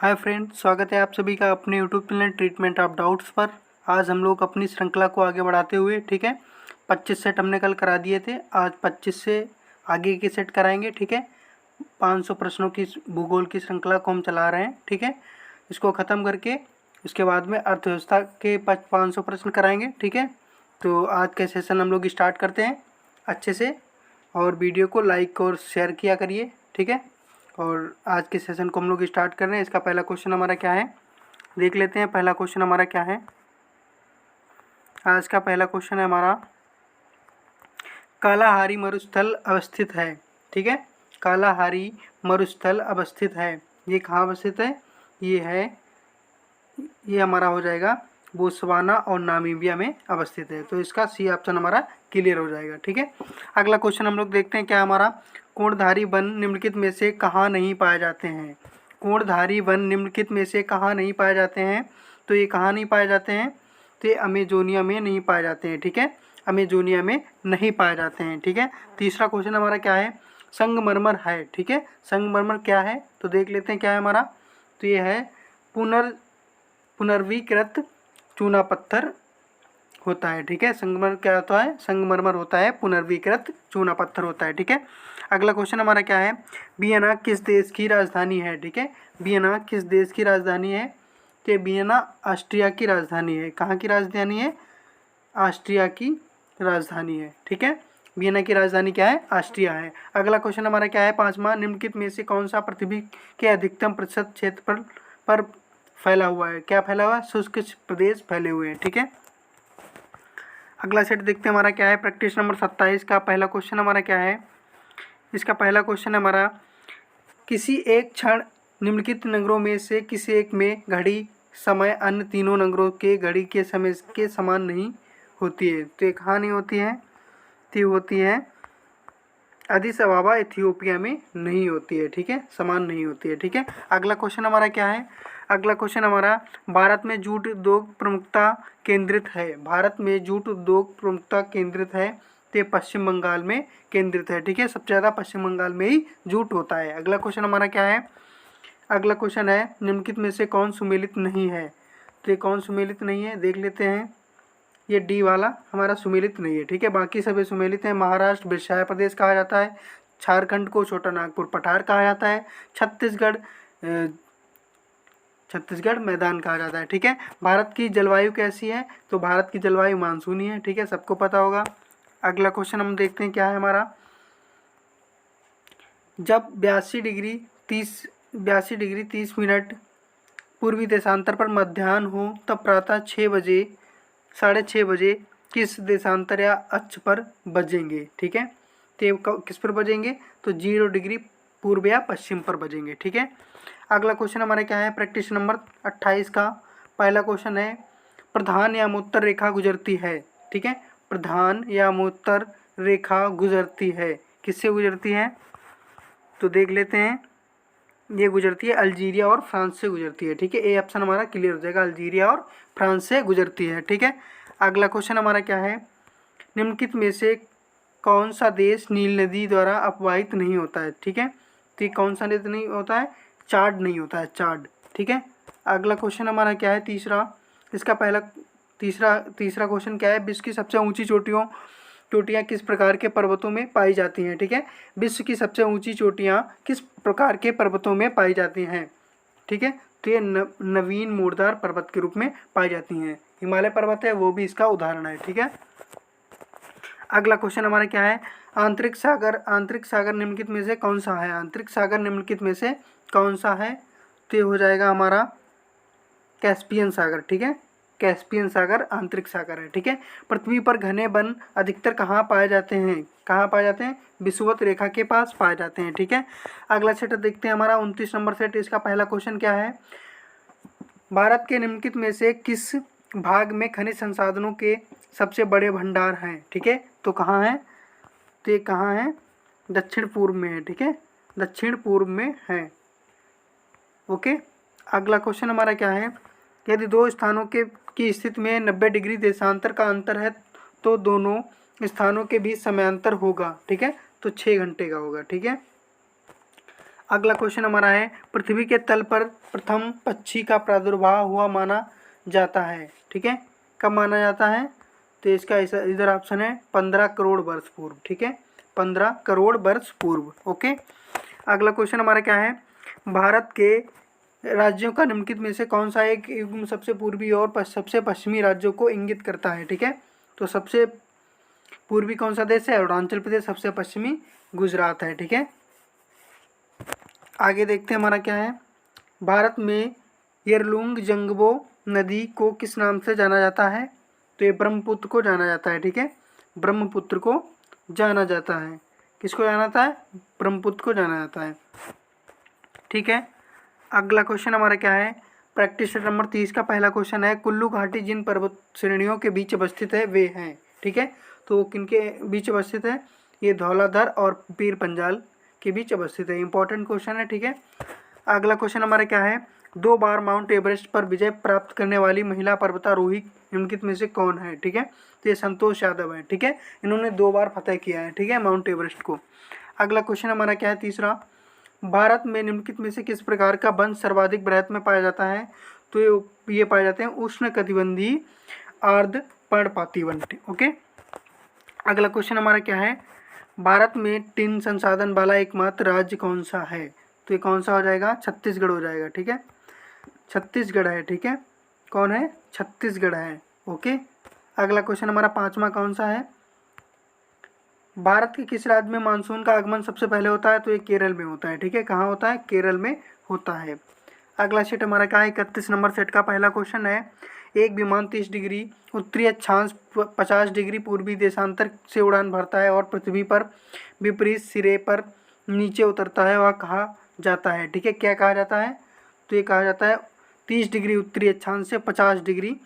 Hi friend, स्वागत है आप सभी का अपने YouTube channel treatment of doubts पर। आज हम लोग अपनी श्रृंखला को आगे बढ़ाते हुए, ठीक है, 25 सेट हमने कल करा दिए थे। आज 25 से आगे के सेट कराएंगे, ठीक है। 500 प्रश्नों की भूगोल की श्रृंखला को हम चला रहे हैं, ठीक है। इसको ख़त्म करके उसके बाद में अर्थव्यवस्था के 500 प्रश्न कराएंगे, ठीक है। तो आज के सेशन हम लोग स्टार्ट करते हैं अच्छे से, और वीडियो को लाइक और शेयर किया करिए, ठीक है। और आज के सेशन को हम लोग स्टार्ट कर रहे हैं। इसका पहला क्वेश्चन हमारा क्या है, देख लेते हैं। पहला क्वेश्चन हमारा क्या है, आज का पहला क्वेश्चन है हमारा, कालाहारी मरुस्थल अवस्थित है, ठीक है। कालाहारी मरुस्थल अवस्थित है, ये कहाँ अवस्थित है? ये हमारा हो जाएगा बोत्सवाना और नामीबिया में अवस्थित है। तो इसका सी ऑप्शन हमारा क्लियर हो जाएगा, ठीक है। अगला क्वेश्चन हम लोग देखते हैं क्या हमारा, कोणधारी वन निम्नलिखित में से कहाँ नहीं पाए जाते हैं? कोणधारी वन निम्नलिखित में से कहाँ नहीं पाए जाते हैं? तो ये कहाँ नहीं पाए जाते हैं? तो ये अमेजोनिया में नहीं पाए जाते हैं, ठीक है। अमेजोनिया में नहीं पाए जाते हैं, ठीक है। तीसरा क्वेश्चन हमारा क्या है, संगमरमर है, ठीक है। संगमरमर क्या है तो देख लेते हैं क्या है हमारा। तो ये है पुनर्वीकृत चूना पत्थर होता है, ठीक है। संगमरमर क्या होता है? संगमरमर होता है, पुनर्वीकृत चूना पत्थर होता है, ठीक है। अगला क्वेश्चन हमारा क्या है, वियना किस देश की राजधानी है? ठीक है, वियना किस देश की राजधानी है? तो वियना ऑस्ट्रिया की राजधानी है। कहाँ की राजधानी है? ऑस्ट्रिया की राजधानी है, ठीक है। वियना की राजधानी क्या है? ऑस्ट्रिया है। अगला क्वेश्चन हमारा क्या है, पांचवा, निम्नलिखित में से कौन सा पृथ्वी के अधिकतम प्रतिशत क्षेत्र पर फैला हुआ है? क्या फैला हुआ है? शुष्क प्रदेश फैले हुए हैं, ठीक है। अगला सेट देखते हैं हमारा क्या है, प्रैक्टिस नंबर 27 का पहला क्वेश्चन हमारा क्या है। इसका पहला क्वेश्चन हमारा, किसी एक क्षण निम्नलिखित नगरों में से किसी एक में घड़ी समय अन्य तीनों नगरों के घड़ी के समय के समान नहीं होती है। तो ये कहाँ नहीं होती है? तो होती है अदिस अबाबा इथियोपिया में नहीं होती है, ठीक है, समान नहीं होती है, ठीक है। अगला क्वेश्चन हमारा क्या है, अगला क्वेश्चन हमारा, भारत में जूट उद्योग प्रमुखता केंद्रित है। भारत में जूट उद्योग प्रमुखता केंद्रित है, तो पश्चिम बंगाल में केंद्रित है, ठीक है। सबसे ज़्यादा पश्चिम बंगाल में ही जूट होता है। अगला क्वेश्चन हमारा क्या है, अगला क्वेश्चन है, निम्नलिखित में से कौन सुमेलित नहीं है? तो ये कौन सुमेलित नहीं है देख लेते हैं। ये डी वाला हमारा सुमेलित नहीं है, ठीक है। बाकी सभी सुमेलित हैं। महाराष्ट्र विषय प्रदेश कहा जाता है, झारखंड को छोटा नागपुर पठार कहा जाता है, छत्तीसगढ़ मैदान कहा जाता है, ठीक है। भारत की जलवायु कैसी है? तो भारत की जलवायु मानसूनी है, ठीक है, सबको पता होगा। अगला क्वेश्चन हम देखते हैं क्या है हमारा, जब 82 डिग्री 30 मिनट पूर्वी देशांतर पर मध्याह्न हो तब प्रातः 6 बजे किस देशांतर या अक्ष पर बजेंगे? ठीक है, तो किस पर बजेंगे? तो 0 डिग्री पूर्व या पश्चिम पर बजेंगे, ठीक है। अगला क्वेश्चन हमारा क्या है, प्रैक्टिस नंबर 28 का पहला क्वेश्चन है, प्रधान यामोत्तर रेखा गुजरती है, ठीक है। प्रधान यामोत्तर रेखा गुजरती है, किससे गुजरती है? तो देख लेते हैं, ये गुजरती है अल्जीरिया और फ्रांस से गुजरती है, ठीक है। ए ऑप्शन हमारा क्लियर हो जाएगा, अल्जीरिया और फ्रांस से गुजरती है, ठीक है। अगला क्वेश्चन हमारा क्या है, निम्नलिखित में से कौन सा देश नील नदी द्वारा अपवाहित नहीं होता है? ठीक है, तो कौन सा नदी नहीं होता है? चाड नहीं होता है, चाड, ठीक है। अगला क्वेश्चन हमारा क्या है, तीसरा, इसका तीसरा क्वेश्चन क्या है, विश्व की सबसे ऊंची चोटियाँ किस प्रकार के पर्वतों में पाई जाती हैं? ठीक है, विश्व की सबसे ऊंची चोटियाँ किस प्रकार के पर्वतों में पाई जाती हैं? ठीक है, तो ये नवीन मूरदार पर्वत के रूप में पाई जाती हैं। हिमालय पर्वत है, वो भी इसका उदाहरण है, ठीक है। अगला क्वेश्चन हमारा क्या है, आंतरिक सागर निम्नलिखित में से कौन सा है? आंतरिक सागर निम्नलिखित में से कौन सा है? तो ये हो जाएगा हमारा कैस्पियन सागर, ठीक है। कैस्पियन सागर आंतरिक सागर है, ठीक है। पृथ्वी पर घने वन अधिकतर कहाँ पाए जाते हैं? कहाँ पाए जाते हैं? विषुवत रेखा के पास पाए जाते हैं, ठीक है। अगला सेट देखते हैं हमारा 29 नंबर सेट। इसका पहला क्वेश्चन क्या है, भारत के निम्नलिखित में से किस भाग में खनिज संसाधनों के सबसे बड़े भंडार हैं? ठीक है, तो कहाँ है? तो ये कहाँ है? दक्षिण पूर्व में है, ठीक है, दक्षिण पूर्व में है, ओके। अगला क्वेश्चन हमारा क्या है, यदि दो स्थानों की स्थिति में 90 डिग्री देशांतर का अंतर है तो दोनों स्थानों के बीच समयांतर होगा, ठीक है, तो 6 घंटे का होगा, ठीक है। अगला क्वेश्चन हमारा है, पृथ्वी के तल पर प्रथम पक्षी का प्रादुर्भाव हुआ माना जाता है, ठीक है, कब माना जाता है? तो इसका इधर ऑप्शन है 15 करोड़ वर्ष पूर्व, ठीक है, 15 करोड़ वर्ष पूर्व। ओके, अगला क्वेश्चन हमारा क्या है, भारत के राज्यों का निम्नलिखित में से कौन सा एक युग्म सबसे पूर्वी और सबसे पश्चिमी राज्यों को इंगित करता है, ठीक है? तो सबसे पूर्वी कौन सा देश है? अरुणाचल प्रदेश। सबसे पश्चिमी गुजरात है, ठीक है। आगे देखते हैं हमारा क्या है, भारत में येरलुंग जंगबो नदी को किस नाम से जाना जाता है? तो ये ब्रह्मपुत्र को जाना जाता है, ठीक है, ब्रह्मपुत्र को जाना जाता है। किसको जाना जाता है? ब्रह्मपुत्र को जाना जाता है, ठीक है। अगला क्वेश्चन हमारा क्या है, प्रैक्टिस नंबर 30 का पहला क्वेश्चन है, कुल्लू घाटी जिन पर्वत श्रेणियों के बीच अवस्थित है वे हैं, ठीक है। तो किनके बीच अवस्थित है? ये धौलाधर और पीर पंजाल के बीच अवस्थित है। इंपॉर्टेंट क्वेश्चन है, ठीक है। अगला क्वेश्चन हमारा क्या है, 2 बार माउंट एवरेस्ट पर विजय प्राप्त करने वाली महिला पर्वतारोही निम्नलिखित में से कौन है? ठीक है, तो ये संतोष यादव है, ठीक है, इन्होंने 2 बार फतह किया है, ठीक है, माउंट एवरेस्ट को। अगला क्वेश्चन हमारा क्या है, तीसरा, भारत में निम्नलिखित में से किस प्रकार का वन सर्वाधिक वृहत में पाया जाता है? तो ये पाए जाते हैं उष्णकटिबंधीय आर्द्र पर्णपाती वन, ओके। अगला क्वेश्चन हमारा क्या है, भारत में टिन संसाधन वाला एकमात्र राज्य कौन सा है? तो ये कौन सा हो जाएगा? छत्तीसगढ़ हो जाएगा, ठीक है, छत्तीसगढ़ है, ठीक है, कौन है? छत्तीसगढ़ है, ओके। अगला क्वेश्चन हमारा पांचवा कौन सा है, भारत के किस राज्य में मानसून का आगमन सबसे पहले होता है? तो ये केरल में होता है, ठीक है, कहाँ होता है? केरल में होता है। अगला सेट हमारा क्या है, 31 नंबर सेट का पहला क्वेश्चन है, एक विमान 30 डिग्री उत्तरी अक्षांश 50 डिग्री पूर्वी देशांतर से उड़ान भरता है और पृथ्वी पर विपरीत सिरे पर नीचे उतरता है, वह कहा जाता है, ठीक है, क्या कहा जाता है? तो ये कहा जाता है 30 डिग्री उत्तरी अक्षांश से 50 डिग्री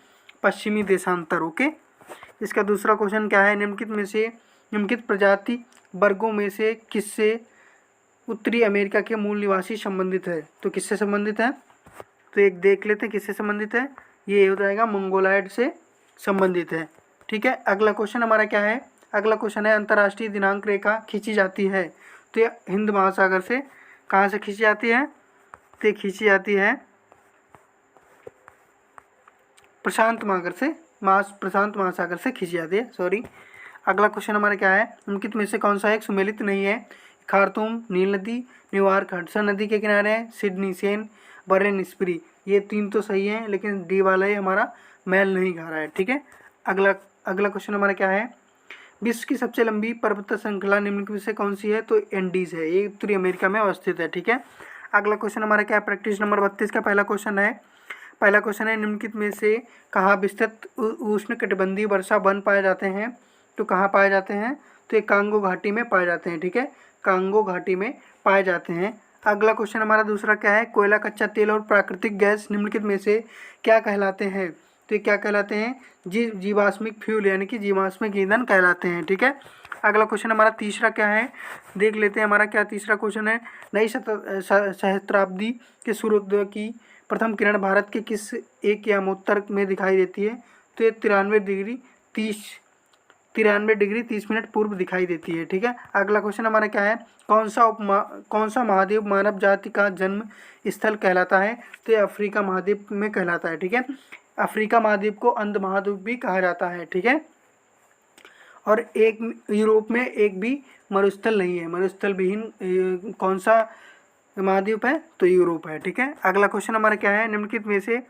पश्चिमी देशांतर, ओके। इसका दूसरा क्वेश्चन क्या है, निम्नलिखित प्रजाति वर्गों में से किससे उत्तरी अमेरिका के मूल निवासी संबंधित है? तो किससे संबंधित है? तो एक देख लेते हैं किससे संबंधित है, ये हो जाएगा मंगोलायड से संबंधित है, ठीक है। अगला क्वेश्चन हमारा क्या है, अगला क्वेश्चन है, अंतर्राष्ट्रीय दिनांक रेखा खींची जाती है, तो ये हिंद महासागर से कहाँ से खींची जाती है? तो खींची जाती है प्रशांत महासागर से खींची जाती है, सॉरी। अगला क्वेश्चन हमारा क्या है, निम्नलिखित में से कौन सा एक सुमेलित नहीं है? खार्तूम नील नदी, न्यूयॉर्क हडसन नदी के किनारे है, सिडनी सेन, बर्लिन स्प्री, ये 3 तो सही है, लेकिन डी वाला ही हमारा मैल नहीं खा रहा है, ठीक है। अगला क्वेश्चन हमारा क्या है, विश्व की सबसे लंबी पर्वत श्रृंखला निम्नलिखित में से कौन सी है? तो एंडीज है, ये उत्तरी अमेरिका में अवस्थित है, ठीक है। अगला क्वेश्चन हमारा क्या है, प्रैक्टिस नंबर 32 का पहला क्वेश्चन है, निम्नलिखित में से कहाँ विस्तृत उष्णकटिबंधीय वर्षा वन पाए जाते हैं? तो कहाँ पाए जाते हैं? तो ये कांगो घाटी में पाए जाते हैं, ठीक है, कांगो घाटी में पाए जाते हैं। अगला क्वेश्चन हमारा दूसरा क्या है, कोयला, कच्चा तेल और प्राकृतिक गैस निम्नलिखित में से क्या कहलाते हैं? तो ये क्या कहलाते हैं? जीवाश्मिक फ्यूल यानी कि जीवाश्मिक ईंधन कहलाते हैं, ठीक है। अगला क्वेश्चन हमारा तीसरा क्या है, देख लेते हैं हमारा क्या तीसरा क्वेश्चन है, नई सहस्त्राब्दी के सूर्योदय की प्रथम किरण भारत के किस एक यामोत्तर में दिखाई देती है? तो ये 93 डिग्री 30 मिनट पूर्व दिखाई देती है, ठीक है। अगला क्वेश्चन हमारा क्या है, कौन सा महाद्वीप मानव जाति का जन्म स्थल कहलाता है? तो ये अफ्रीका महाद्वीप में कहलाता है, ठीक है। अफ्रीका महाद्वीप को अंध महाद्वीप भी कहा जाता है, ठीक है। और एक यूरोप में एक भी मरुस्थल नहीं है, मरुस्थल विहीन कौन सा महाद्वीप है? तो यूरोप है, ठीक है। अगला क्वेश्चन हमारा क्या है, निम्नलिखित में से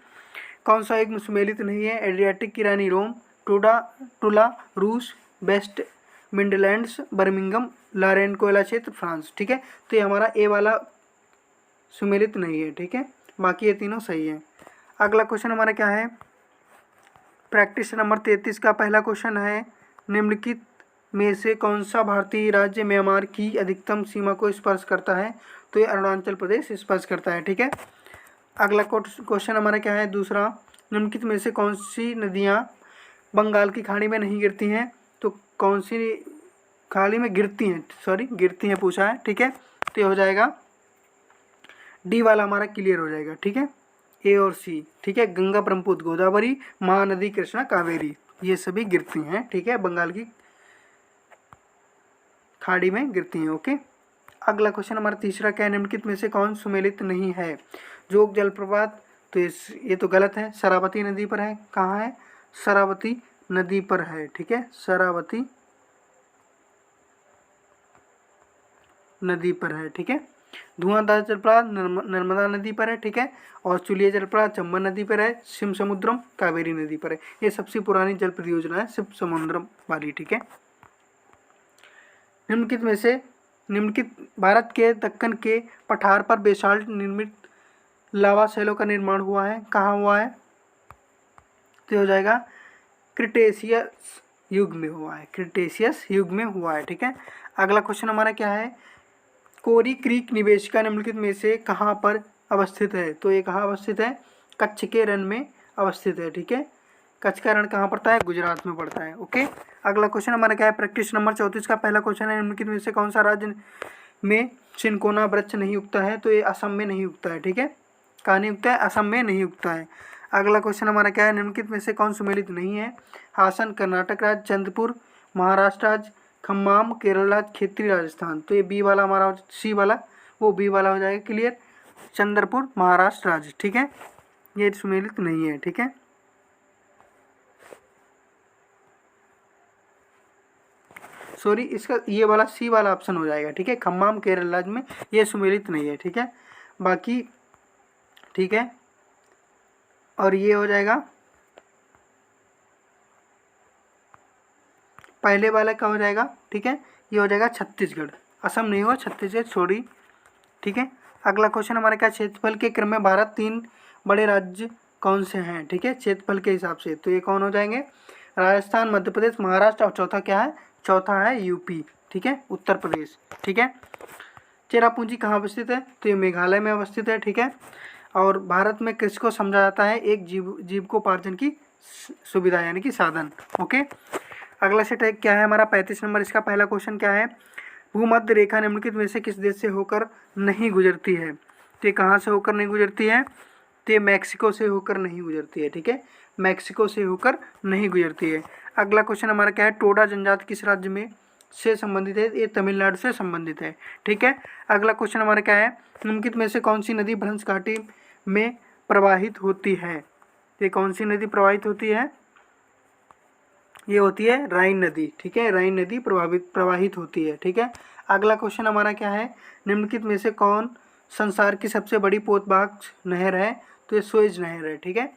कौन सा एक सुमेलित नहीं है? एड्रियाटिक की रानी रोम, टूला रूस, वेस्ट मिडलैंड्स बर्मिंघम, लॉरेन कोयला क्षेत्र फ्रांस, ठीक है। तो ये हमारा ए वाला सुमेलित नहीं है, ठीक है, बाकी ये तीनों सही है। अगला क्वेश्चन हमारा क्या है, प्रैक्टिस नंबर 33 का पहला क्वेश्चन है, निम्नलिखित में से कौन सा भारतीय राज्य म्यांमार की अधिकतम सीमा को स्पर्श करता है? तो ये अरुणाचल प्रदेश स्पर्श करता है, ठीक है। अगला क्वेश्चन हमारा क्या है, दूसरा, निम्नलिखित में से कौन सी नदियाँ बंगाल की खाड़ी में नहीं गिरती हैं? तो कौन सी खाड़ी में गिरती हैं पूछा है, ठीक है। तो ये हो जाएगा डी वाला हमारा क्लियर हो जाएगा, ठीक है, ए और सी, ठीक है। गंगा, ब्रह्मपुत्र, गोदावरी, महानदी, कृष्णा, कावेरी, ये सभी गिरती हैं, ठीक है, बंगाल की खाड़ी में गिरती हैं, ओके। अगला क्वेश्चन हमारा तीसरा क्या है, निम्नलिखित में से कौन सुमेलित नहीं है? जोग जलप्रपात, तो ये तो गलत है, शरावती नदी पर है। कहाँ है? शरावती नदी पर है, ठीक है, शरावती नदी पर है, ठीक है। धुआंधार जलप्रपात नर्मदा नदी पर है, ठीक है। और चुलिया जलप्रपात चंबल नदी पर है। शिव समुद्रम कावेरी नदी पर है। ये सबसे पुरानी जल परियोजना है शिव समुद्रम वाली, ठीक है। निम्नलिखित में से निम्नलिखित भारत के दक्कन के पठार पर बेसाल्ट निर्मित लावा शैलों का निर्माण हुआ है। कहाँ हुआ है? तो हो जाएगा क्रिटेशियस युग में हुआ है, क्रिटेशियस युग में हुआ है, ठीक है। अगला क्वेश्चन हमारा क्या है, कोरी क्रीक निवेशिका निम्नलिखित में से कहाँ पर अवस्थित है? तो ये कहाँ अवस्थित है? कच्छ के रण में अवस्थित है, ठीक है। कच्छ का रण कहाँ पड़ता है? गुजरात में पड़ता है, ओके। अगला क्वेश्चन हमारा क्या है, प्रैक्टिस नंबर 34 का पहला क्वेश्चन है, निम्नलिखित में से कौन सा राज्य में चिनकोना वृक्ष नहीं उगता है? तो ये असम में नहीं उगता है, ठीक है। कहाँ नहीं उगता है? असम में नहीं उगता है। अगला क्वेश्चन हमारा क्या है, निम्नलिखित में से कौन सुमेलित नहीं है? हासन कर्नाटक राज्य, चंद्रपुर महाराष्ट्र राज्य, खम्माम केरल राज्य, खेत्री राजस्थान। तो ये बी वाला हमारा, सी वाला वो बी वाला हो जाएगा, क्लियर। चंद्रपुर महाराष्ट्र राज्य, ठीक है, ये सुमेलित नहीं है, ठीक है। सॉरी, इसका ये वाला सी वाला ऑप्शन हो जाएगा, ठीक है। खम्माम केरल राज्य में ये सुमेलित नहीं है, ठीक है। बाकी ठीक है, और ये हो जाएगा पहले वाला का हो जाएगा, ठीक है। ये हो जाएगा छत्तीसगढ़, असम नहीं हुआ, छत्तीसगढ़ छोड़ी, ठीक है। अगला क्वेश्चन हमारे क्या, क्षेत्रफल के क्रम में भारत 3 बड़े राज्य कौन से हैं? ठीक है, क्षेत्रफल के हिसाब से तो ये कौन हो जाएंगे? राजस्थान, मध्य प्रदेश, महाराष्ट्र, और चौथा क्या है? चौथा है यूपी, ठीक है, उत्तर प्रदेश, ठीक है। चेरापूंजी कहाँ अवस्थित है? तो ये मेघालय में अवस्थित है, ठीक है। और भारत में कृषि को समझा जाता है एक जीविकोपार्जन की सुविधा, यानी कि साधन, ओके। अगला सेट है क्या है हमारा 35 नंबर, इसका पहला क्वेश्चन क्या है, भूमध्य रेखा निम्नलिखित में से किस देश से होकर नहीं गुजरती है? तो ये कहाँ से होकर नहीं गुजरती है? तो ये मैक्सिको से होकर नहीं गुजरती है, ठीक है, मैक्सिको से होकर नहीं गुजरती है। अगला क्वेश्चन हमारा क्या है, टोडा जनजाति किस राज्य में से संबंधित है? ये तमिलनाडु से संबंधित है, ठीक है। अगला क्वेश्चन हमारा क्या है, निम्नलिखित में से कौन सी नदी भ्रंश घाटी में प्रवाहित होती है? ये कौन सी नदी प्रवाहित होती है? ये होती है राइन नदी, ठीक है, राइन नदी प्रवाहित होती है, ठीक है। अगला क्वेश्चन हमारा क्या है, निम्नलिखित में से कौन संसार की सबसे बड़ी पोतवाहक नहर है? तो ये सुएज नहर है, ठीक है।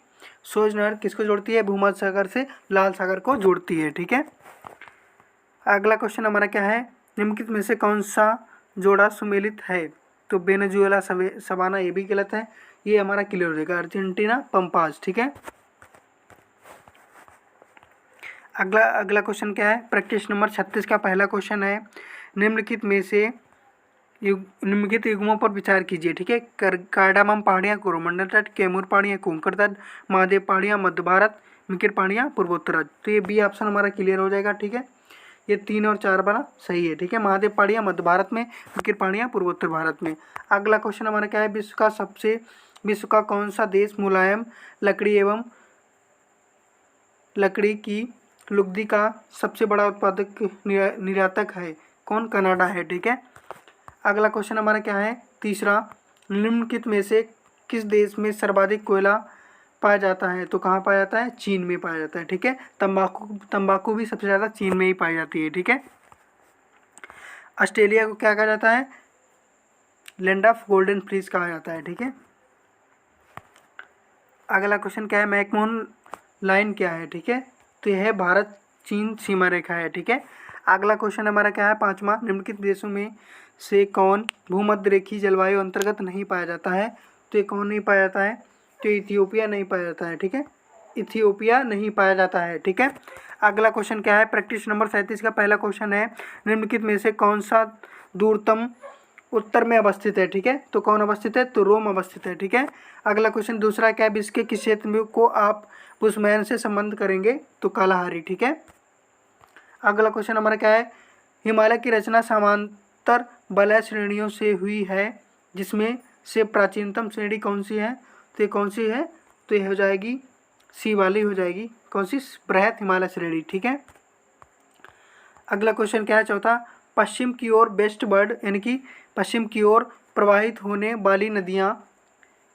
सुएज नहर किसको जोड़ती है? भूमध्य सागर से लाल सागर को जोड़ती है, ठीक है। अगला क्वेश्चन हमारा क्या है, निम्नलिखित में से कौन सा जोड़ा सुमेलित है? तो वेनेजुएला सवाना, ये भी गलत है, ये हमारा क्लियर हो जाएगा, अर्जेंटीना पंपास, ठीक है। अगला क्वेश्चन क्या है, प्रैक्टिस नंबर 36 का पहला क्वेश्चन है, निम्नलिखित में से निम्नलिखित युग्मों पर विचार कीजिए, ठीक है। कार्डामम पहाड़ियाँ कोरोमंडल तट, कैमूर पहाड़ियाँ कोंकण तट, महादेव पहाड़ियाँ मध्य भारत, मिकिर पहाड़ियाँ पूर्वोत्तर राज्य। तो ये बी ऑप्शन हमारा क्लियर हो जाएगा, ठीक है। ये 3 और 4 वाला सही है, ठीक है। महादेव पहाड़ियाँ मध्य भारत में, मिकिर पहाड़ियाँ पूर्वोत्तर भारत में। अगला क्वेश्चन हमारा क्या है, विश्व का कौन सा देश मुलायम लकड़ी एवं लकड़ी की लुगदी का सबसे बड़ा उत्पादक निर्यातक है? कौन? कनाडा है, ठीक है। अगला क्वेश्चन हमारा क्या है, तीसरा, निम्नलिखित में से किस देश में सर्वाधिक कोयला पाया जाता है? तो कहाँ पाया जाता है? चीन में पाया जाता है, ठीक है। तंबाकू भी सबसे ज़्यादा चीन में ही पाई जाती है, ठीक है। ऑस्ट्रेलिया को क्या कहा जाता है? लैंड ऑफ गोल्डन फ्लीस कहा जाता है, ठीक है। अगला क्वेश्चन क्या है, मैकमोहन लाइन क्या है? ठीक है, तो यह है भारत चीन सीमा रेखा है, ठीक है। अगला क्वेश्चन हमारा क्या है, पांचवा, निम्नलिखित देशों में से कौन भूमध्य रेखीय जलवायु अंतर्गत नहीं पाया जाता है? तो ये कौन नहीं पाया जाता है? तो इथियोपिया नहीं पाया जाता है, ठीक है, इथियोपिया नहीं पाया जाता है, ठीक है। अगला क्वेश्चन क्या है, प्रैक्टिस नंबर 37 का पहला क्वेश्चन है, निम्नलिखित में से कौन सा दूरतम उत्तर में अवस्थित है? ठीक है, तो कौन अवस्थित है? तो रोम अवस्थित है, ठीक है। अगला क्वेश्चन दूसरा क्या है, विश्व के किस क्षेत्र में को आप बुशमैन से संबंध करेंगे? तो कालाहारी, ठीक है। अगला क्वेश्चन हमारा क्या है, हिमालय की रचना समांतर वलय श्रेणियों से हुई है, जिसमें से प्राचीनतम श्रेणी कौन सी है? तो ये कौन सी है? तो ये हो जाएगी सी वाली हो जाएगी, कौन सी? बृहत हिमालय श्रेणी, ठीक है। अगला क्वेश्चन क्या है, चौथा, पश्चिम की ओर वेस्ट बर्ड यानी कि पश्चिम की ओर प्रवाहित होने वाली नदियाँ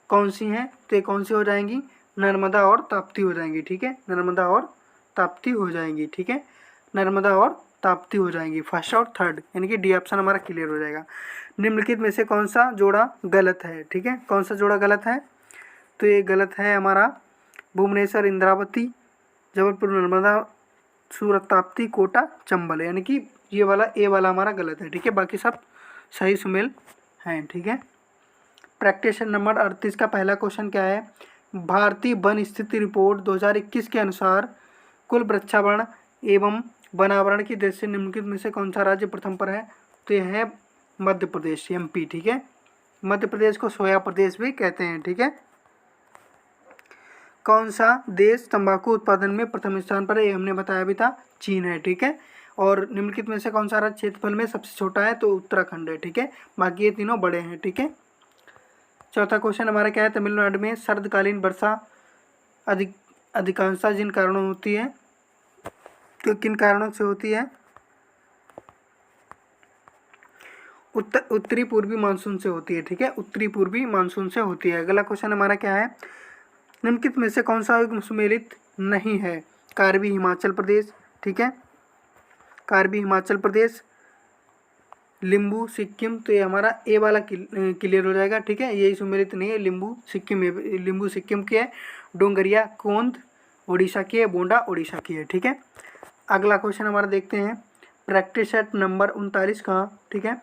कौन सी हैं? तो ये कौन सी हो जाएंगी? नर्मदा और ताप्ती हो जाएंगी। ठीक है, नर्मदा और ताप्ती हो जाएंगी। ठीक है, नर्मदा और ताप्ती हो जाएंगी, फर्स्ट और थर्ड, यानी कि डी ऑप्शन हमारा क्लियर हो जाएगा। निम्नलिखित में से कौन सा जोड़ा गलत है? ठीक है, कौन सा जोड़ा गलत है? तो ये गलत है हमारा भुवनेश्वर इंद्रावती, जबलपुर नर्मदा, सूरत ताप्ती, कोटा चंबल, यानी कि ये वाला ए वाला हमारा गलत है। ठीक है, बाकी सब सही सुमेल हैं। ठीक है, प्रैक्टिस नंबर 38 का पहला क्वेश्चन क्या है? भारतीय वन स्थिति रिपोर्ट 2021 के अनुसार कुल वृक्षावरण एवं वनावरण की दृष्टि से निम्नलिखित में से कौन सा राज्य प्रथम पर है? तो यह है मध्य प्रदेश, एमपी। ठीक है, मध्य प्रदेश को सोया प्रदेश भी कहते हैं। ठीक है, कौन सा देश तंबाकू उत्पादन में प्रथम स्थान पर है? ये हमने बताया भी था, चीन है। ठीक है, और निम्नलिखित में से कौन सा राज्य क्षेत्रफल में सबसे छोटा है? तो उत्तराखंड है। ठीक है, बाकी ये तीनों बड़े हैं। ठीक है, चौथा क्वेश्चन हमारा क्या है? तमिलनाडु में सर्दकालीन वर्षा अधिकांशतः जिन कारणों होती है, तो किन कारणों से होती है? उत्तरी पूर्वी मानसून से होती है। ठीक है, उत्तरी पूर्वी मानसून से होती है। अगला क्वेश्चन हमारा क्या है? निम्नलिखित में से कौन सा युग्म सुमेलित नहीं है? कार्बी हिमाचल प्रदेश, ठीक है, कार्बी हिमाचल प्रदेश, लिम्बू सिक्किम, तो ये हमारा ए वाला क्लियर हो जाएगा। ठीक है, यही सुमेलित नहीं है, लिम्बू सिक्किम, लिम्बू सिक्किम की है, डोंगरिया कोंद उड़ीसा की है, बोंडा उड़ीसा की है। ठीक है, अगला क्वेश्चन हमारा देखते हैं प्रैक्टिस सेट नंबर 39 का। ठीक है,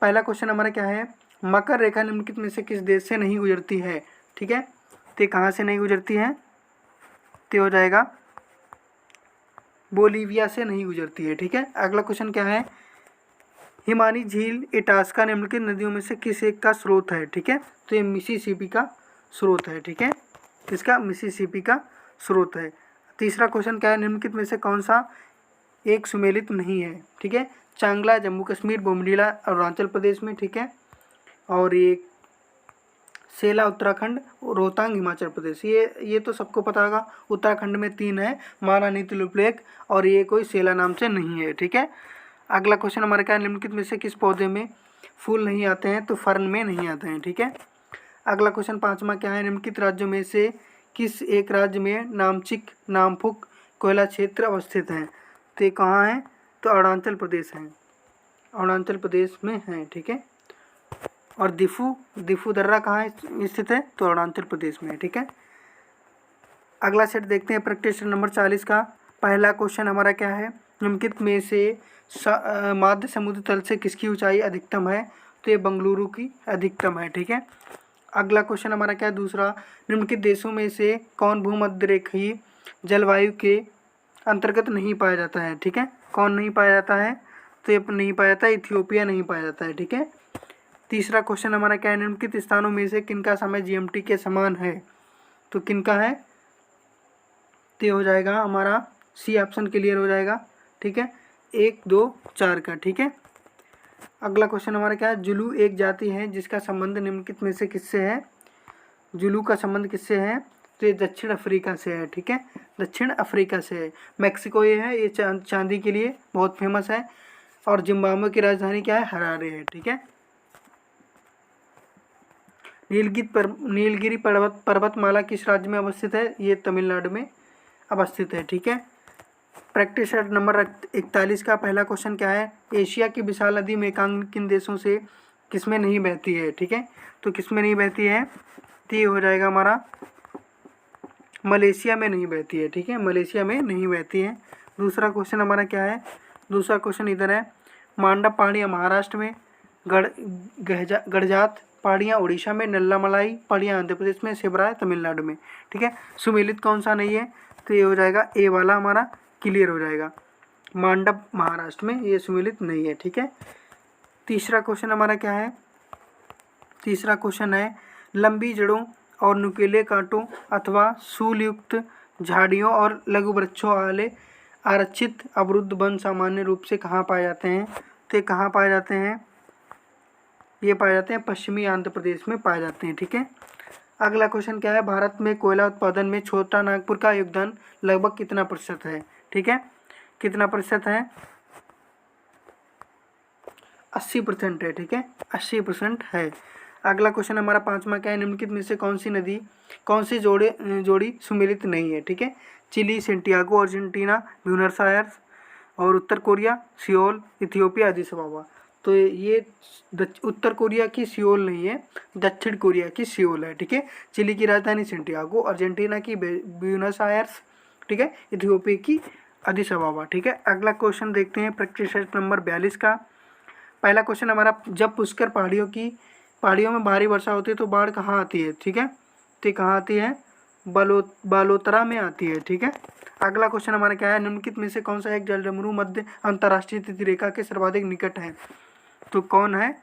पहला क्वेश्चन हमारा क्या है? मकर रेखा निम्नलिखित में से किस देश से नहीं गुजरती है? ठीक है, तो कहाँ से नहीं गुजरती है? तो हो जाएगा बोलीविया से नहीं गुजरती है। ठीक है, अगला क्वेश्चन क्या है? हिमानी झील इटास्का निम्नलिखित नदियों में से किस एक का स्रोत है? ठीक है, तो ये मिसिसिपी का स्रोत है। ठीक है, किसका? मिसिसिपी का स्रोत है। तीसरा क्वेश्चन क्या है? निम्नलिखित में से कौन सा एक सुमेलित नहीं है? ठीक है, चांगला जम्मू कश्मीर, बोमडीला अरुणाचल प्रदेश में। ठीक है, और ये सेला उत्तराखंड, रोहतांग हिमाचल प्रदेश। ये तो सबको पता होगा, उत्तराखंड में 3 है, महारानी लेक, और ये कोई सेला नाम से नहीं है। ठीक है, अगला क्वेश्चन हमारा क्या है? निम्नलिखित में से किस पौधे में फूल नहीं आते हैं? तो फर्न में नहीं आते हैं। ठीक है, अगला क्वेश्चन 5वां क्या है? निम्नलिखित राज्यों में से किस एक राज्य में नामचिक नामफुक कोयला क्षेत्र अवस्थित हैं? तो ये कहाँ है? तो अरुणाचल प्रदेश है, अरुणाचल प्रदेश में है। ठीक है, और दिफू दर्रा कहाँ स्थित है? तो अरुणाचल प्रदेश में है। ठीक है, अगला सेट देखते हैं प्रैक्टिस नंबर 40 का। पहला क्वेश्चन हमारा क्या है? निम्नलिखित में से माध्य समुद्र तल से किसकी ऊंचाई अधिकतम है? तो ये बंगलुरु की अधिकतम है। ठीक है, अगला क्वेश्चन हमारा क्या है? दूसरा, निम्नलिखित देशों में से कौन भूमध्य रेखीय जलवायु के अंतर्गत नहीं पाया जाता है? ठीक है, कौन नहीं पाया जाता है? तो ये नहीं पाया जाता है, इथियोपिया नहीं पाया जाता है। ठीक है, तीसरा क्वेश्चन हमारा क्या है? निम्नलिखित स्थानों में से किनका समय जीएमटी के समान है? तो किनका है? तो हो जाएगा हमारा सी ऑप्शन क्लियर हो जाएगा। ठीक है, 1, 2, 4 का। ठीक है, अगला क्वेश्चन हमारा क्या है? जुलू एक जाति है जिसका संबंध निम्नलिखित में से किससे है? जुलू का संबंध किससे है? तो ये दक्षिण अफ्रीका से है। ठीक है, दक्षिण अफ्रीका से है। मैक्सिको ये है, ये चांदी के लिए बहुत फेमस है, और जिम्बाब्वे की राजधानी क्या है? हरारे है। ठीक है, नीलगिरी पर्वतमाला किस राज्य में अवस्थित है? ये तमिलनाडु में अवस्थित है। ठीक है, प्रैक्टिस नंबर 41 का पहला क्वेश्चन क्या है? एशिया की विशाल नदी मेकांग किन देशों से किसमें नहीं बहती है? ठीक है, तो किसमें नहीं बहती है? तो ये हो जाएगा हमारा मलेशिया में नहीं बहती है। ठीक है, मलेशिया में नहीं बहती है। दूसरा क्वेश्चन हमारा क्या है? दूसरा क्वेश्चन इधर है, मांडव पहाड़ियाँ महाराष्ट्र में, गड़जात पहाड़ियाँ उड़ीसा में, नल्लामलाई पहाड़ियाँ आंध्र प्रदेश में, शिवराय तमिलनाडु में। ठीक है, सुमेलित कौन सा नहीं है? तो ये हो जाएगा ए वाला हमारा क्लियर हो जाएगा, मांडव महाराष्ट्र में, ये सुमेलित नहीं है। ठीक है, तीसरा क्वेश्चन हमारा क्या है? तीसरा क्वेश्चन है, लंबी जड़ों और नुकीले कांटों अथवा सूलयुक्त झाड़ियों और लघु वृक्षों वाले आरक्षित अवरुद्ध वन सामान्य रूप से कहाँ पाए जाते हैं? तो ये कहाँ पाए जाते हैं? ये पाए जाते हैं पश्चिमी आंध्र प्रदेश में पाए जाते हैं। ठीक है, अगला क्वेश्चन क्या है? भारत में कोयला उत्पादन में छोटा नागपुर का योगदान लगभग कितना प्रतिशत है? ठीक है, कितना प्रतिशत है? 80% है, ठीक है, 80% है। अगला क्वेश्चन हमारा पांचवा क्या है, निम्नलिखित में से कौन सी जोड़ी सुमेलित नहीं है, ठीक है। Chile, Santiago, Argentina, Buenos Aires और उत्तर Korea, Seoul, Ethiopia, Addis Ababa. तो ये उत्तर कोरिया की सियोल नहीं है, दक्षिण कोरिया की सियोल है, ठीक है। चिली की राजधानी सेंटियागो, अर्जेंटीना की ब्यूनस आयर्स, ठीक है, इथियोपिया की अदीस अबाबा, ठीक है। अगला क्वेश्चन देखते हैं प्रैक्टिस सेट नंबर 42 का। पहला क्वेश्चन हमारा, जब पुष्कर पहाड़ियों में भारी वर्षा होती है तो बाढ़ कहाँ आती है, ठीक है। तो ये कहाँ आती है, बालोतरा में आती है, ठीक है। अगला क्वेश्चन हमारा क्या है, निम्नलिखित में से कौन सा एक जलडमरू मध्य अंतर्राष्ट्रीय तिथि रेखा के सर्वाधिक निकट है, तो कौन है,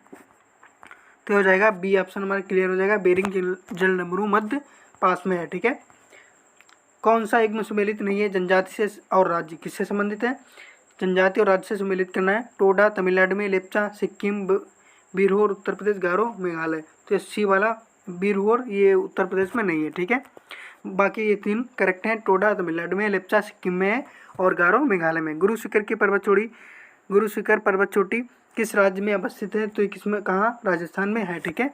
तो हो जाएगा बी ऑप्शन हमारा क्लियर हो जाएगा, बेरिंग जलडमरू मध्य पास में है, ठीक है। कौन सा एक में सुमेलित नहीं है, जनजाति से और राज्य, किससे संबंधित है, जनजाति और राज्य से सुमेलित करना है। टोडा तमिलनाडु में, लेप्चा सिक्किम, बिरहोर उत्तर प्रदेश, गारो मेघालय। तो सी वाला बिरहोर ये उत्तर प्रदेश में नहीं है, ठीक है। बाकी ये तीन करेक्ट हैं, टोडा तमिलनाडु में, लेप्चा सिक्किम में है और गारो मेघालय में। गुरु शिखर पर्वत चोटी किस राज्य में अवस्थित है, तो ये किसमें, कहाँ, राजस्थान में है, ठीक है।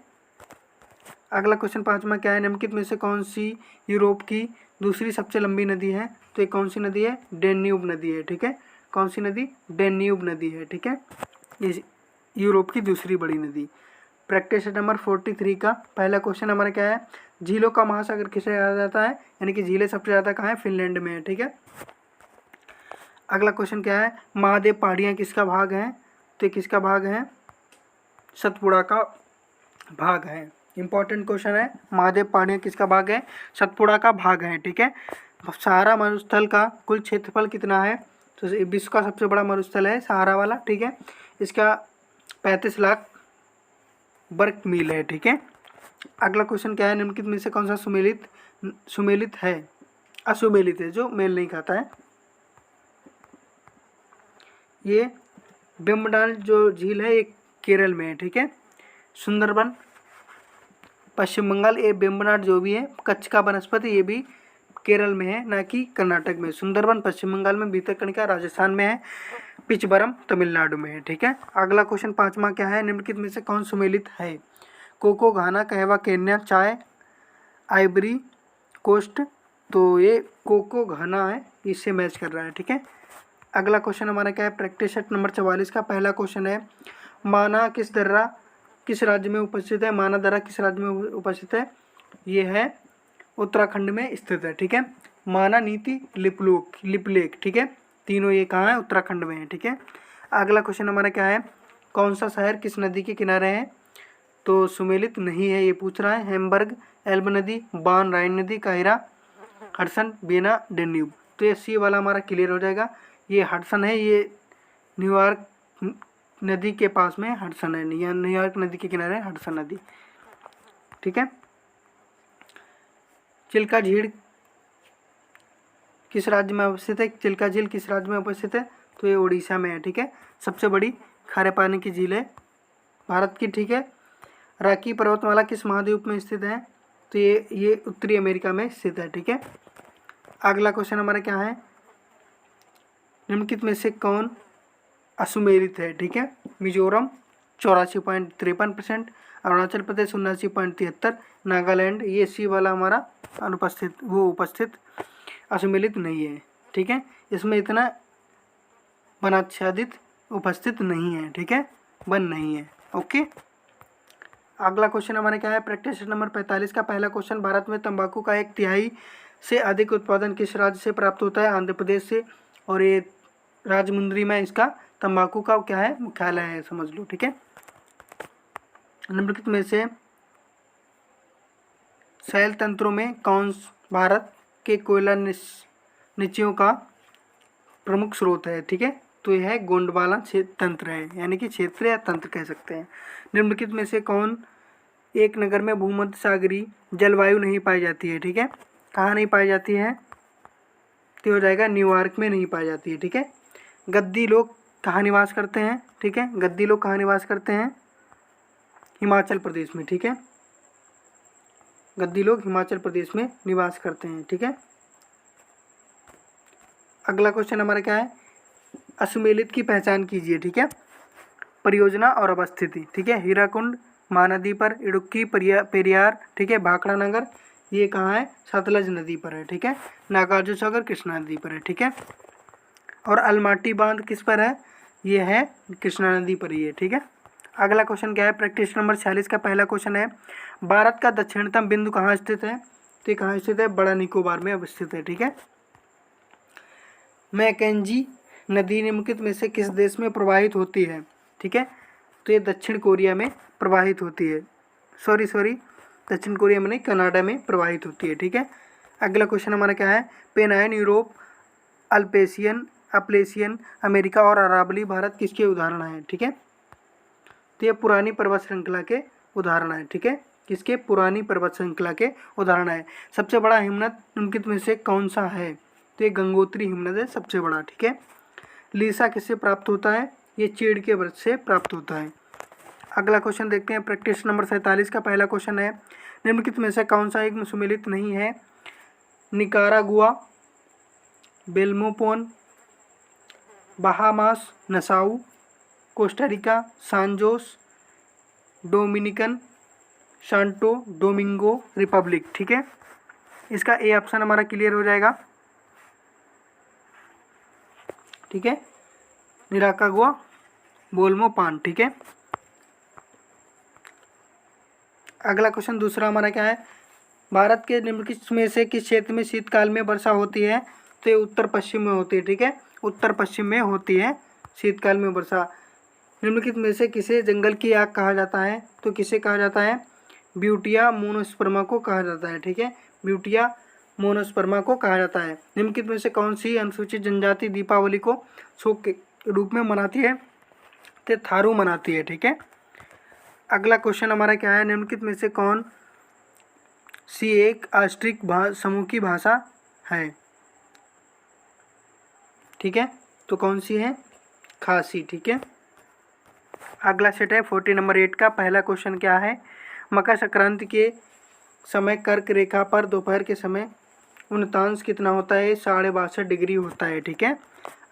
अगला क्वेश्चन पांचवा क्या है, निम्नलिखित में से कौन सी यूरोप की दूसरी सबसे लंबी नदी है, तो ये कौन सी नदी है, डेन्यूब नदी है, ठीक है। कौन सी नदी, डेन्यूब नदी है, ठीक है। ये यूरोप की दूसरी बड़ी नदी। प्रैक्टिस नंबर 43 का पहला क्वेश्चन हमारा क्या है, झीलों का महासागर किसे कहा जाता है, यानी कि झीलें सबसे ज़्यादा कहाँ है, फिनलैंड में है, ठीक है। अगला क्वेश्चन क्या है, महादेव पहाड़ियाँ किसका भाग है, तो किसका भाग है, सतपुड़ा का भाग है। इंपॉर्टेंट क्वेश्चन है, महादेव पहाड़ियाँ किसका भाग है, सतपुड़ा का भाग है, ठीक है। सहारा मरुस्थल का कुल क्षेत्रफल कितना है, तो विश्व का सबसे बड़ा मरुस्थल है सहारा वाला, ठीक है। इसका 35 लाख वर्ग मील है, ठीक है। अगला क्वेश्चन क्या है, निम्नलिखित में से कौन सा सुमेलित है, असुमेलित है, जो मेल नहीं खाता है। ये बेम्बडाल जो झील है ये केरल में है, ठीक है। सुंदरबन पश्चिम बंगाल, ये बेम्बनाड जो भी है कच्छ का वनस्पति, ये भी केरल में है, ना कि कर्नाटक में। सुंदरबन पश्चिम बंगाल में, भितरकनिका राजस्थान में है, पिचबरम तमिलनाडु में है, ठीक है। अगला क्वेश्चन पांचवा क्या है, निम्नलिखित में से कौन सुमेलित है, कोको, घाना, कहवा, केन्या, चाय, आइवरी कोस्ट। तो ये कोको घाना है, इससे मैच कर रहा है, ठीक है। अगला क्वेश्चन हमारा क्या है, प्रैक्टिस सेट नंबर 44 का पहला क्वेश्चन है, माना किस दर्रा किस राज्य में उपस्थित है, माना दर्रा किस राज्य में उपस्थित है, ये है उत्तराखंड में स्थित है, ठीक है। माना, नीति, लिपलेख, ठीक है, तीनों ये कहाँ है, उत्तराखंड में है, ठीक है। अगला क्वेश्चन हमारा क्या है, कौन सा शहर किस नदी के किनारे है, तो सुमेलित नहीं है, ये पूछ रहा है। हैम्बर्ग, एल्ब नदी, बान, राइन नदी, काहिरा, हडसन, बेना, डेन्यूब। तो ये सी वाला हमारा क्लियर हो जाएगा, ये हडसन है, ये न्यूयॉर्क नदी के पास में हडसन है, न्यूयॉर्क नदी के किनारे हडसन नदी, ठीक है। चिल्का झील किस राज्य में अवस्थित है, चिल्का झील किस राज्य में उपस्थित है, तो ये उड़ीसा में है, ठीक है। सबसे बड़ी खारे पानी की झील है भारत की, ठीक है। रॉकी पर्वतमाला किस महाद्वीप में स्थित है, तो ये उत्तरी अमेरिका में स्थित है, ठीक है। अगला क्वेश्चन हमारा क्या है, निम्नलिखित में से कौन असुमेलित है, ठीक है। मिजोरम 84.53%, अरुणाचल प्रदेश 79.73, नागालैंड, ये सी वाला हमारा उपस्थित असुमेलित नहीं है, ठीक है। इसमें इतना वनाच्छादित उपस्थित नहीं है, ठीक है, वन नहीं है, ओके। अगला क्वेश्चन हमारा क्या है, प्रैक्टिस नंबर 45 का पहला क्वेश्चन, भारत में तंबाकू का 1/3 से अधिक उत्पादन किस राज्य से प्राप्त होता है, आंध्र प्रदेश से, और ये राजमुंद्री में इसका तंबाकू का क्या है, मुख्यालय है, समझ लो, ठीक है। निम्नलिखित में से शैल तंत्रों में कौन भारत के कोयला निचियों का प्रमुख स्रोत है, ठीक है, तो यह है गोंडवाना तंत्र है, यानी कि क्षेत्र या तंत्र कह सकते हैं। निम्नलिखित में से कौन एक नगर में भूमध्य सागरीय जलवायु नहीं पाई जाती है, ठीक है, कहाँ नहीं पाई जाती है, तो हो जाएगा न्यूयॉर्क में नहीं पाई जाती है, ठीक है। गद्दी लोग कहाँ निवास करते हैं, ठीक है, गद्दी लोग कहाँ निवास करते हैं, हिमाचल प्रदेश में, ठीक है। गद्दी लोग हिमाचल प्रदेश में निवास करते हैं, ठीक है। अगला क्वेश्चन हमारा क्या है, असुमेलित की पहचान कीजिए, ठीक है। परियोजना और अवस्थिति, ठीक है। हीराकुंड महानदी पर, इडुक्की पेरियार, ठीक है। भाखड़ा नगर ये कहाँ है, सतलज नदी पर है, ठीक है। नागार्जुन सागर कृष्णा नदी पर है, ठीक है। और अलमाटी बांध किस पर है, ये है कृष्णा नदी पर ही है, ठीक है। अगला क्वेश्चन क्या है, प्रैक्टिस नंबर 46 का पहला क्वेश्चन है, भारत का दक्षिणतम बिंदु कहाँ स्थित है, तो ये कहाँ स्थित है, बड़ा निकोबार में अवस्थित है, ठीक है। मैकेंजी नदी निम्नलिखित में से किस देश में प्रवाहित होती है, ठीक है। तो ये दक्षिण कोरिया में प्रवाहित होती है, सॉरी दक्षिण कोरिया में नहीं, कनाडा में प्रवाहित होती है, ठीक है। अगला क्वेश्चन हमारा क्या है, पेनाइन यूरोप, अपलेशियन अमेरिका और अरावली भारत किसके उदाहरण हैं, ठीक है। तो ये पुरानी पर्वत श्रृंखला के उदाहरण है, ठीक है। किसके, पुरानी पर्वत श्रृंखला के उदाहरण है। सबसे बड़ा हिमनद निम्नलिखित में से कौन सा है, तो ये गंगोत्री हिमनद है सबसे बड़ा, ठीक है। लीसा किससे प्राप्त होता है, ये चीड़ के वृक्ष से प्राप्त होता है। अगला क्वेश्चन देखते हैं, प्रैक्टिस नंबर 47 का पहला क्वेश्चन है, निम्नलिखित में से कौन सा एक सुमेलित नहीं है, Nicaragua, Belmopan, Bahamas, Nassau, Costa Rica, San Jose, Dominican, Santo Domingo Republic, ठीक है। इसका ए ऑप्शन हमारा क्लियर हो जाएगा, ठीक है। निकारागुआ, बेल्मोपोन, ठीक है। अगला क्वेश्चन दूसरा हमारा क्या है, भारत के निम्नलिखित में से किस क्षेत्र में शीतकाल में वर्षा होती है, तो ये उत्तर पश्चिम में होती है, ठीक है। उत्तर पश्चिम में होती है शीतकाल में वर्षा। निम्नलिखित में से किसे जंगल की आग कहा जाता है, तो किसे कहा जाता है, ब्यूटिया मोनोस्पर्मा को कहा जाता है, ठीक है। ब्यूटिया मोनोस्पर्मा को कहा जाता है। निम्नलिखित में से कौन सी अनुसूचित जनजाति दीपावली को शोक के रूप में मनाती है, तो थारू मनाती है, ठीक है। अगला क्वेश्चन हमारा क्या है, निम्नलिखित में से कौन सी एक आस्ट्रिक समूह की भाषा है, ठीक है। तो कौन सी है, खासी, ठीक है। अगला सेट है 40 नंबर 8 का पहला क्वेश्चन क्या है, मकर संक्रांति के समय कर्क रेखा पर दोपहर के समय उन्नतांश कितना होता है, 62.5 डिग्री होता है, ठीक है।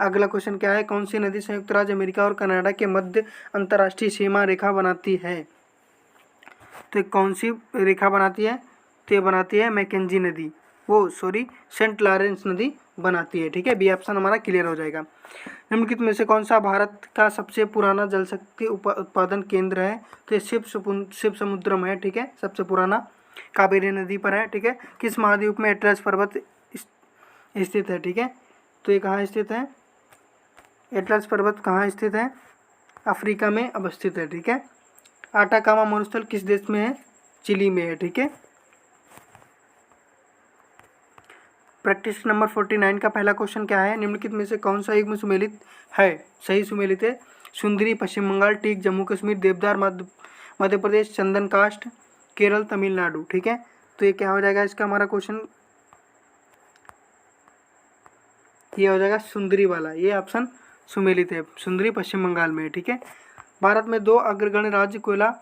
अगला क्वेश्चन क्या है, कौन सी नदी संयुक्त राज्य अमेरिका और कनाडा के मध्य अंतर्राष्ट्रीय सीमा रेखा बनाती है, तो कौन सी रेखा बनाती है, तो ये बनाती है मैकेंजी नदी, सेंट लॉरेंस नदी बनाती है, ठीक है। बी ऑप्शन हमारा क्लियर हो जाएगा। निम्नलिखित में से कौन सा भारत का सबसे पुराना जल शक्ति उत्पादन केंद्र है, तो ये शिव समुद्रम है, ठीक है। सबसे पुराना कावेरी नदी पर है, ठीक है। किस महाद्वीप में एटलस पर्वत स्थित है, ठीक है। तो ये कहाँ स्थित है, एटलस पर्वत कहाँ स्थित है, अफ्रीका में अवस्थित है, ठीक है। आटाकामा मरुस्थल किस देश में है, चिली में है, ठीक है। प्रैक्टिस नंबर 49 का पहला क्वेश्चन क्या है, निम्नलिखित में से कौन सा युग्म सुमेलित है, सही सुमेलित है, सुंदरी पश्चिम बंगाल, टीक जम्मू कश्मीर, देवदार मध्य प्रदेश, चंदन काष्ठ केरल तमिलनाडु, ठीक है। तो ये क्या हो जाएगा इसका हमारा क्वेश्चन, ये हो जाएगा सुंदरी वाला, ये ऑप्शन सुमेलित है, सुंदरी पश्चिम बंगाल में है, ठीक है। भारत में 2 अग्रगण्य राज्य कोयला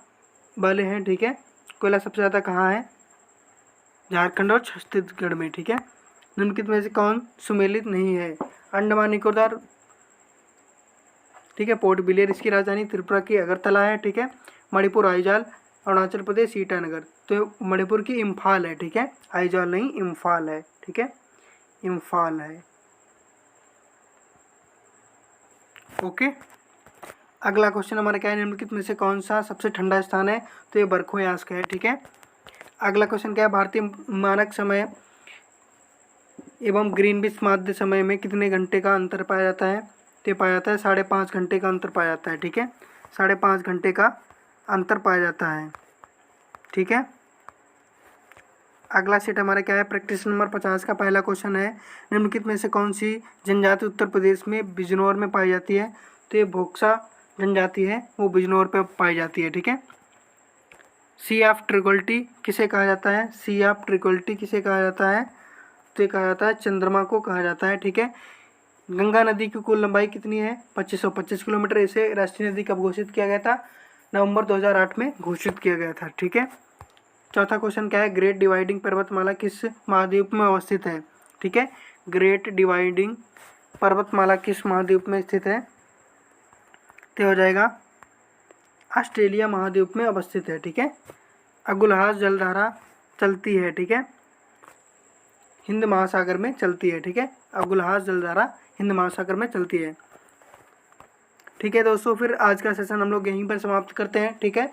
वाले हैं, ठीक है। कोयला सबसे ज़्यादा कहाँ है, झारखंड और छत्तीसगढ़ में, ठीक है। निम्नलिखित में से कौन सुमेलित नहीं है, अंडमान निकोबार, ठीक है। पोर्ट ब्लेयर इसकी राजधानी, त्रिपुरा की अगरतला है, ठीक है। मणिपुर आइजॉल, अरुणाचल प्रदेश ईटानगर, तो मणिपुर की इम्फाल है, ठीक है। आइजॉल नहीं, इम्फाल है, ठीक है, इम्फाल है, ओके। अगला क्वेश्चन हमारा क्या है, निम्नलिखित में से कौन सा सबसे ठंडा स्थान है, तो ये बरखोयास्क है, ठीक है। अगला क्वेश्चन क्या है, भारतीय मानक समय एवं ग्रीनविच माध्य समय में कितने घंटे का अंतर पाया जाता है, तो पाया जाता है 5.5 घंटे का अंतर पाया जाता है, ठीक है। 5.5 घंटे का अंतर पाया जाता है, ठीक है। अगला सेट हमारा क्या है, प्रैक्टिस नंबर 50 का पहला क्वेश्चन है, निम्नलिखित में से कौन सी जनजाति उत्तर प्रदेश में बिजनौर में पाई जाती है, तो ये भोक्सा जनजाति है, वो बिजनौर पे पाई जाती है, ठीक है। सी ऑफ ट्रिकोल्टी किसे कहा जाता है, सी ऑफ ट्रिकोल्टी किसे कहा जाता है, तो ये कहा जाता है चंद्रमा को कहा जाता है, ठीक है। गंगा नदी की कुल लंबाई कितनी है, 2525 किलोमीटर। इसे राष्ट्रीय नदी कब घोषित किया गया था, नवंबर 2008 में घोषित किया गया था, ठीक है। चौथा क्वेश्चन क्या है, ग्रेट डिवाइडिंग पर्वतमाला किस महाद्वीप में अवस्थित है, ठीक है। ग्रेट डिवाइडिंग पर्वतमाला किस महाद्वीप में स्थित है, तो हो जाएगा ऑस्ट्रेलिया महाद्वीप में अवस्थित है, ठीक है। अगुलहास जलधारा चलती है, ठीक है, हिंद महासागर में चलती है, ठीक है। अगुलहास जलधारा हिंद महासागर में चलती है, ठीक है दोस्तों। फिर आज का सेशन हम लोग यहीं पर समाप्त करते हैं, ठीक है।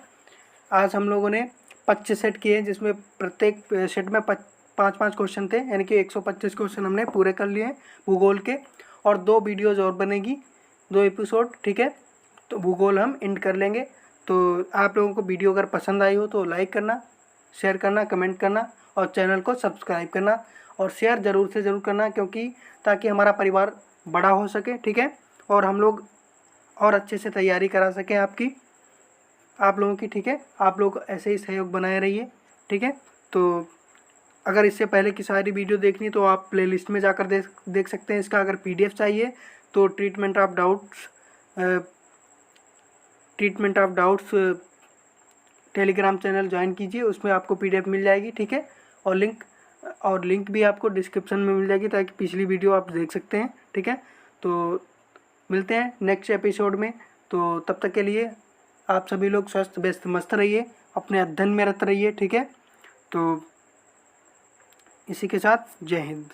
आज हम लोगों ने 25 सेट किए, जिसमें प्रत्येक सेट में 5-5 क्वेश्चन थे, यानी कि 125 क्वेश्चन हमने पूरे कर लिए भूगोल के। और 2 वीडियोज़ और बनेगी, 2 एपिसोड, ठीक है। तो भूगोल हम एंड कर लेंगे। तो आप लोगों को वीडियो अगर पसंद आई हो तो लाइक करना, शेयर करना, कमेंट करना और चैनल को सब्सक्राइब करना और शेयर ज़रूर से ज़रूर करना, क्योंकि ताकि हमारा परिवार बड़ा हो सके, ठीक है, और हम लोग और अच्छे से तैयारी करा सकें आप लोगों की, ठीक है। आप लोग ऐसे ही सहयोग बनाए रहिए, ठीक है। तो अगर इससे पहले की सारी वीडियो देखनी तो आप प्लेलिस्ट में जाकर देख सकते हैं इसका। अगर PDF चाहिए तो treatment of doubts Telegram channel join कीजिए, उसमें आपको PDF मिल जाएगी, ठीक है। और लिंक भी आपको डिस्क्रिप्शन में मिल जाएगी, ताकि पिछली वीडियो आप देख सकते हैं, ठीक है। तो मिलते हैं नेक्स्ट एपिसोड में। तो तब तक के लिए आप सभी लोग स्वस्थ व्यस्त मस्त रहिए, अपने अध्ययन में रत रहिए, ठीक है। तो इसी के साथ जय हिंद।